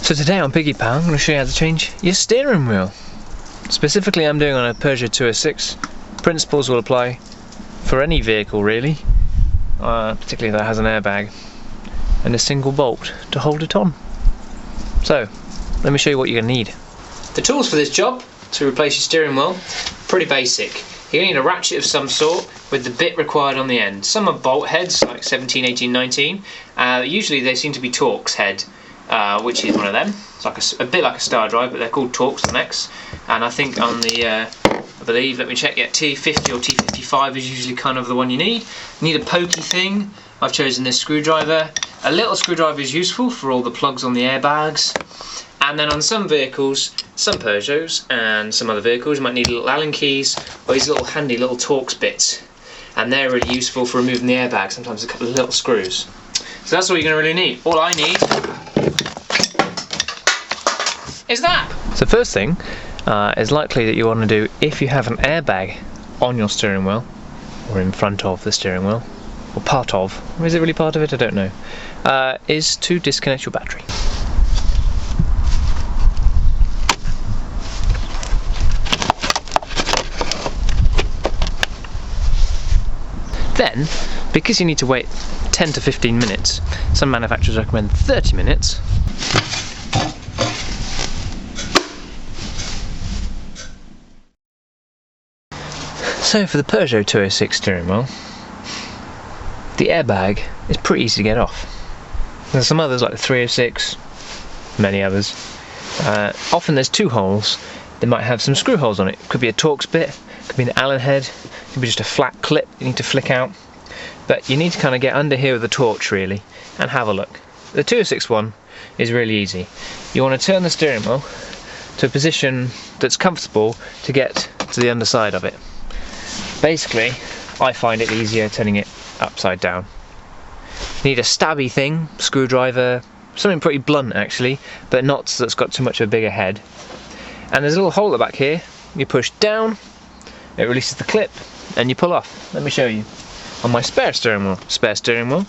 So today on Piggy Power, I'm going to show you how to change your steering wheel. Specifically, I'm doing on a Peugeot 206. Principles will apply for any vehicle really, particularly that has an airbag and a single bolt to hold it on. So, let me show you what you're going to need. The tools for this job to replace your steering wheel, pretty basic. You're going to need a ratchet of some sort with the bit required on the end. Some are bolt heads, like 17, 18, 19. Usually they seem to be Torx head, which is one of them. It's like a bit like a star drive, but they're called Torx on X. And I think on the, I believe, let me check, yeah, T50 or T55 is usually kind of the one you need. You need a pokey thing. I've chosen this screwdriver. A little screwdriver is useful for all the plugs on the airbags. And then on some vehicles, some Peugeots and some other vehicles, you might need little Allen keys or these little handy little Torx bits. And they're really useful for removing the airbag, sometimes a couple of little screws. So that's all you're going to really need. All I need is that. So first thing is likely that you want to do, if you have an airbag on your steering wheel, or in front of the steering wheel, or part of, or is it really part of it? I don't know, is to disconnect your battery. Then, because you need to wait 10 to 15 minutes, some manufacturers recommend 30 minutes, so for the Peugeot 206 steering wheel, the airbag is pretty easy to get off. There's some others like the 306, many others. Often there's two holes. They might have some screw holes on it. Could be a Torx bit, could be an Allen head, could be just a flat clip you need to flick out. But you need to kind of get under here with a torch really and have a look. The 206 one is really easy. You want to turn the steering wheel to a position that's comfortable to get to the underside of it. Basically, I find it easier turning it upside down. You need a stabby thing, screwdriver, something pretty blunt actually, but not that's got too much of a bigger head. And there's a little hole at the back here. You push down, it releases the clip, and you pull off. Let me show you. On my spare steering wheel,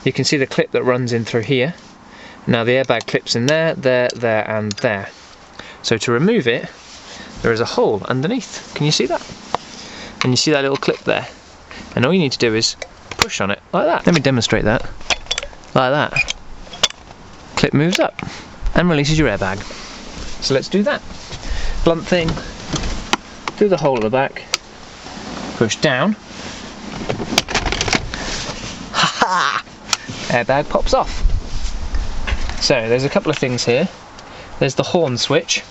you can see the clip that runs in through here. Now the airbag clips in there, there, there, and there. So to remove it, there is a hole underneath. Can you see that? And you see that little clip there. And all you need to do is push on it like that. Let me demonstrate that. Like that. Clip moves up and releases your airbag. So let's do that. Blunt thing, through the hole at the back, push down. Ha-ha! Airbag pops off. So there's a couple of things here. There's the horn switch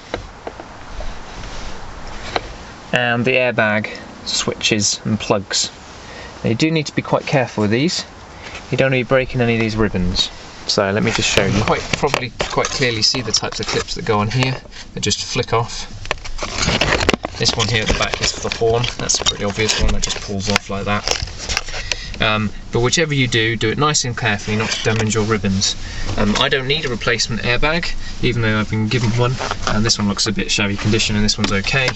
and the airbag switches and plugs. Now you do need to be quite careful with these. You don't want to be breaking any of these ribbons. So let me just show you. Probably quite clearly see the types of clips that go on here that just flick off. This one here at the back is for the horn. That's a pretty obvious one that just pulls off like that. But whichever you do, do it nice and carefully, not to damage your ribbons. I don't need a replacement airbag, even though I've been given one. And this one looks a bit shabby condition, and this one's okay.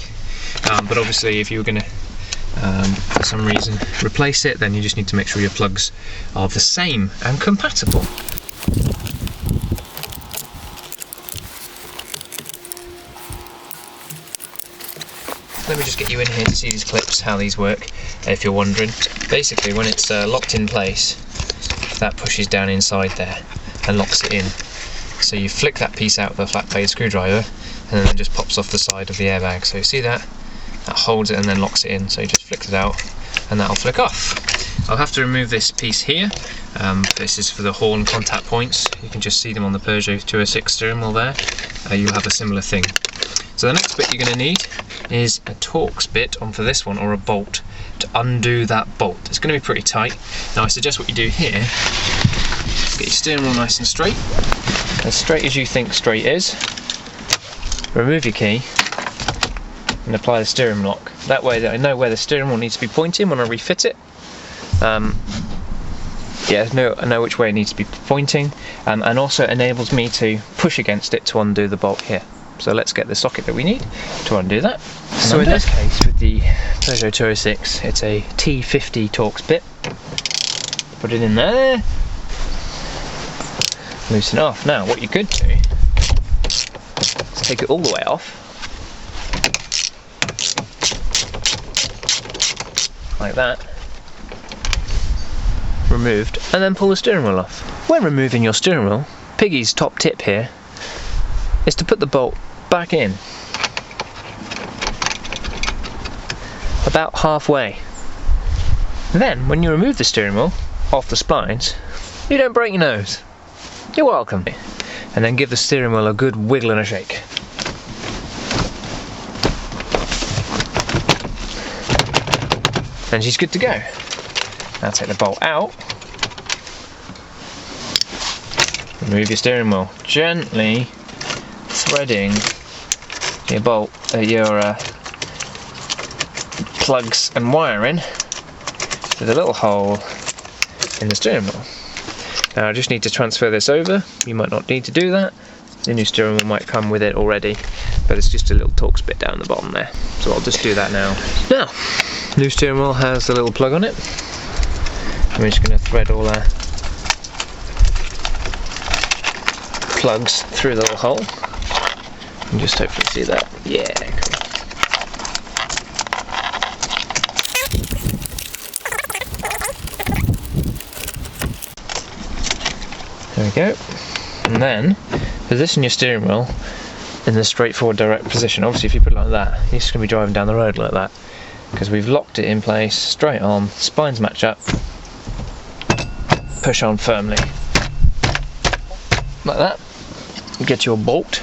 But obviously, if you were going to, for some reason, replace it, then you just need to make sure your plugs are the same and compatible. Let me just get you in here to see these clips, how these work, if you're wondering. Basically, when it's locked in place, that pushes down inside there and locks it in. So you flick that piece out with a flat blade screwdriver, and then it just pops off the side of the airbag. So you see that? That holds it and then locks it in. So you just flick it out, and that'll flick off. I'll have to remove this piece here. This is for the horn contact points. You can just see them on the Peugeot 206 steering wheel there. You'll have a similar thing. So the next bit you're going to need is a Torx bit on for this one, or a bolt, to undo that bolt. It's going to be pretty tight. Now I suggest what you do here, get your steering wheel nice and straight as you think straight is. Remove your key and apply the steering lock. That way I know where the steering wheel needs to be pointing when I refit it. Yeah, I know which way it needs to be pointing, and also enables me to push against it to undo the bolt here. So let's get the socket that we need to undo that. So in this case, with the Peugeot 206, it's a T50 Torx bit. Put it in there. Loosen it off. Now, what you could do is take it all the way off. Like that. Removed, and then pull the steering wheel off. When removing your steering wheel, Piggy's top tip here is to put the bolt back in. About halfway. Then, when you remove the steering wheel off the splines, you don't break your nose. You're welcome. And then give the steering wheel a good wiggle and a shake. And she's good to go. Now take the bolt out. Remove your steering wheel. Gently threading your bolt, your plugs and wiring through the little hole in the steering wheel. Now I just need to transfer this over. You might not need to do that. The new steering wheel might come with it already, but it's just a little Torx bit down the bottom there. So I'll just do that now. Now, new steering wheel has the little plug on it. I'm just going to thread all our plugs through the little hole. And just hopefully see that. Yeah, cool. There we go. And then position your steering wheel in the straightforward direct position. Obviously if you put it like that, you're just going to be driving down the road like that, because we've locked it in place, straight on, spines match up, push on firmly like that. Get your bolt.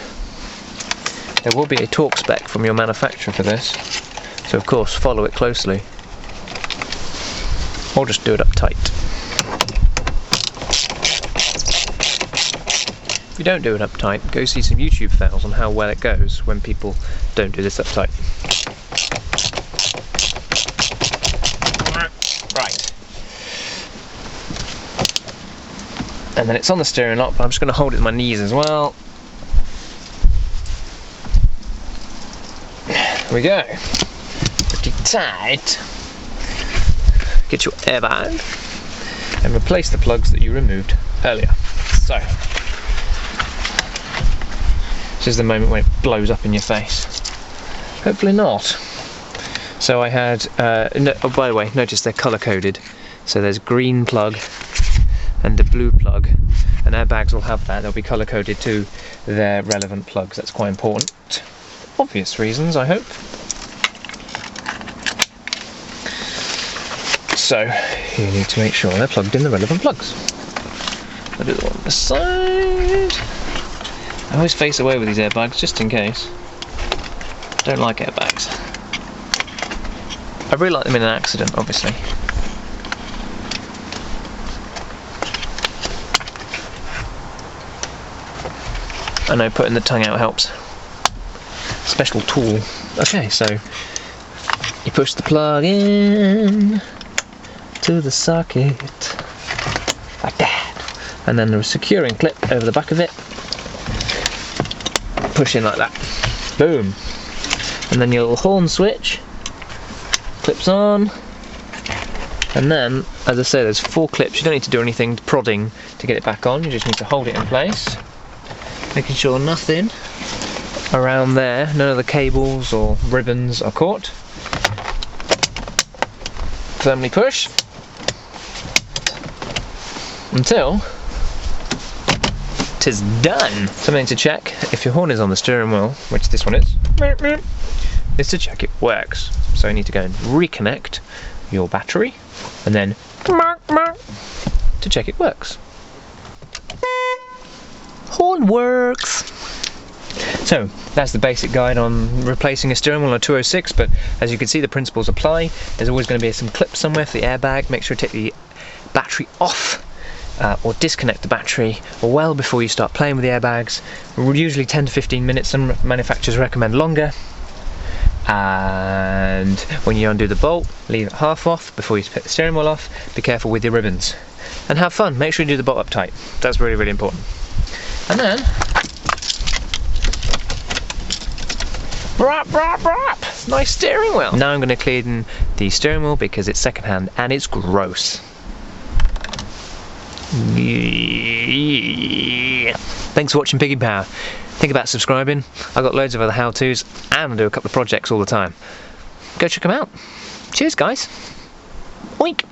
There will be a torque spec from your manufacturer for this, so of course follow it closely, or just do it up tight. If you don't do it up tight, go see some YouTube fails on how well it goes when people don't do this up tight. Right. And then it's on the steering lock, but I'm just going to hold it with my knees as well. There we go. Pretty tight. Get your airbag and replace the plugs that you removed earlier. So, this is the moment when it blows up in your face. Hopefully not. So I had, oh by the way, notice they're colour coded. So there's green plug and a blue plug, and airbags will have that. They'll be colour coded to their relevant plugs. That's quite important. Obvious reasons, I hope. So you need to make sure they're plugged in the relevant plugs. I'll do it on the side. I always face away with these airbags just in case. Don't like airbags. I really like them in an accident, obviously. I know putting the tongue out helps. Special tool. Okay, so you push the plug in to the socket like that, and then there's a securing clip over the back of it. Push in like that. Boom. And then your little horn switch clips on, and then, as I say, there's 4 clips. You don't need to do anything prodding to get it back on. You just need to hold it in place, making sure nothing around there, none of the cables or ribbons are caught. Firmly push until it is done. Something to check if your horn is on the steering wheel, which this one is to check it works. So you need to go and reconnect your battery and then to check it works. Horn works. So that's the basic guide on replacing a steering wheel on a 206, but as you can see the principles apply. There's always going to be some clips somewhere for the airbag. Make sure to take the battery off or disconnect the battery well before you start playing with the airbags. Usually 10 to 15 minutes, some manufacturers recommend longer. And when you undo the bolt, leave it half off before you put the steering wheel off. Be careful with your ribbons. And have fun, make sure you do the bolt up tight. That's really, really important. And then brap, brap, brap. Nice steering wheel. Now I'm going to clean the steering wheel because it's secondhand and it's gross. Thanks for watching Piggy Power. Think about subscribing. I've got loads of other how-tos and I do a couple of projects all the time. Go check them out. Cheers guys. Oink.